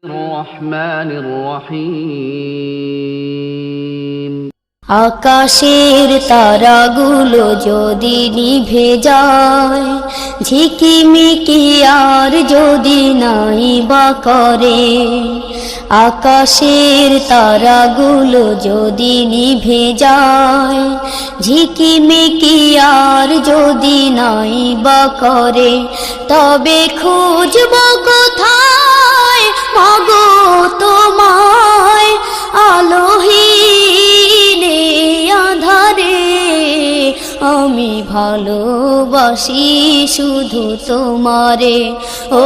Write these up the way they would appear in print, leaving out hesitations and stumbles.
রহমানির রহিম। আকাশের তারাগুলো যদি নিভে যায়, ঝিকিমিকি আর যদি নাই বা করে, আকাশের তারাগুলো যদি নিভে যায়, ঝিকিমিকি আর যদি নাই বা করে, তবে খুঁজব কোথায় মাগো তোমায়, আলোহীনে আঁধারে আমি ভালোবাসি শুধু তোমারে, ও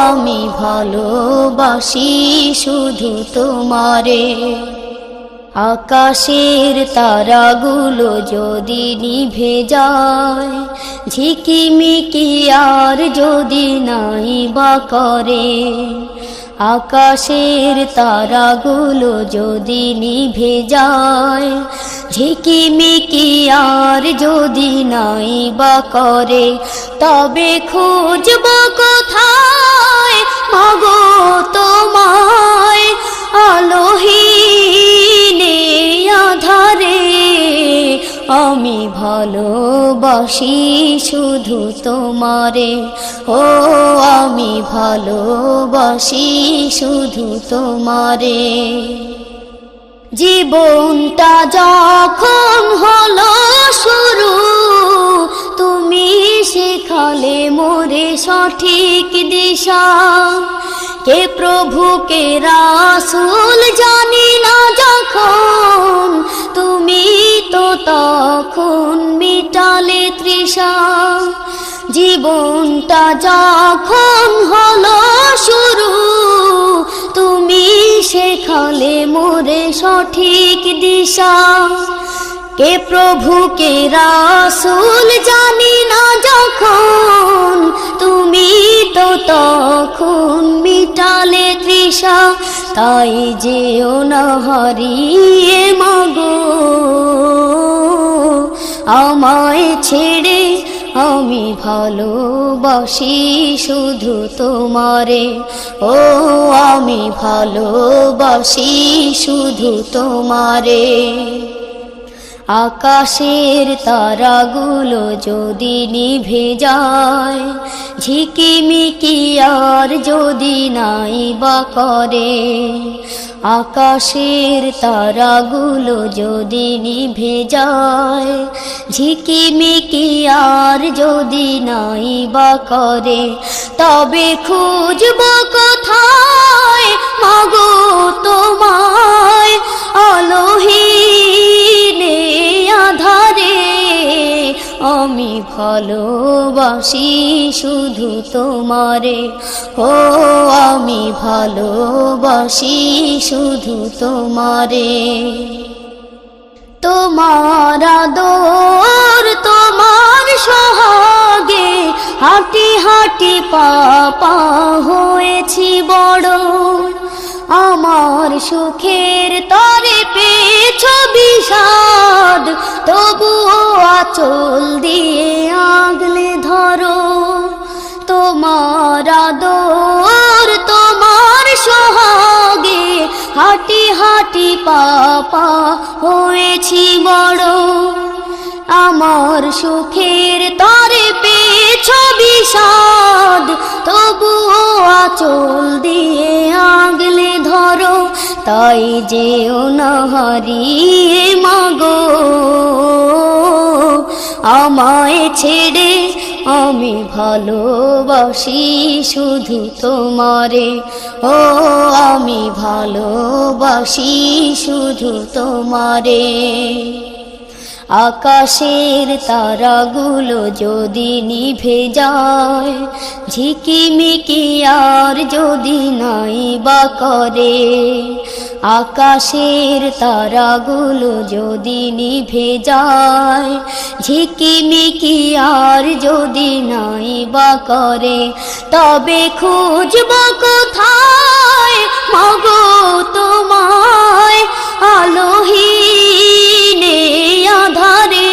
আমি ভালোবাসি শুধু তোমারে। আকাশের তারাগুলো যদি নিভে যায়, ঝিকিমিকি আর যদি নাই বা করে, আকাশের তারাগুলো যদি নিভে যায়, ঝিকিমিকি আর যদি নাই বা করে, তবে খুঁজব কোথায় মাগো তোমায়, আলোহীনে আঁধারে আমি ভালোবাসি শুধু তোমারে, ও আমি ভালোবাসি শুধু তোমারে। জীবনটা যখন হলো শুরু, তুমি শেখালে মোরে সঠিক দিশা, কে প্রভু কে রাসূল জানি না যখন, তুমি তো তখন মিটালে তৃষা। জীবনটা যখন হলো শুরু, তুমি শেখালে মোরে সঠিক দিশা, কে প্রভু কে রাসূল জানি না যখন, তুমি তো তখন মিটালে তৃষা। তাই যেও না হারিয়ে মাগো আমায় ছেড়ে, আমি ভালোবাসি শুধু তোমারে, ও আমি ভালোবাসি শুধু তোমারে। আকাশের তারাগুলো যদি নিভে যায়, ঝিকিমিকি আর যদি নাই বা করে, আকাশের তারাগুলো যদি নিভে যায়, ঝিকিমিকি আর যদি নাই বা করে, তবে খুঁজব কোথায় মাগো তোমায়, আলোহীনে আঁধারে আমি ভালোবাসি শুধু তোমারে, ও আমি ভালোবাসি শুধু তোমারে। তোমার আদর তোমার সোহাগে হাঁটি হাঁটি পা হয়েছি বড়, আমার সুখের তরে পেয়েছো বিষাদ, তবুও আঁচল দিয়ে আগলে ধরো। তোমার আদর তোমার সোহাগে হাঁটি হাঁটি পা হয়েছি বড়, আমার সুখের তরে পেয়েছো বিষাদ, তবুও আঁচল দিয়ে আগলে ধরো। তাই যেও না হারিয়ে মাগো আমায় ছেড়ে, আমি ভালোবাসি শুধু তোমারে, ও আমি ভালোবাসি শুধু তোমারে। আকাশের তারাগুলো যদি নিভে যায়, ঝিকিমিকি আর যদি নাই বা করে, আকাশের তারাগুলো যদি নিভে যায়, ঝিকিমিকি আর যদি নাই বা করে, তবে খুঁজব কোথায় মাগো তোমায়, আলোহীনে আঁধারে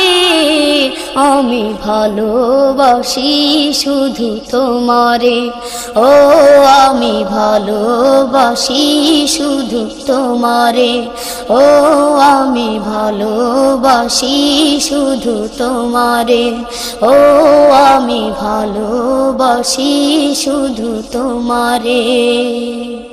আমি ভালোবাসি শুধু তোমারে, ও আমি ভালোবাসি শুধু তোমারে, ও আমি ভালোবাসি শুধু তোমারে, ও আমি ভালোবাসি শুধু তোমারে।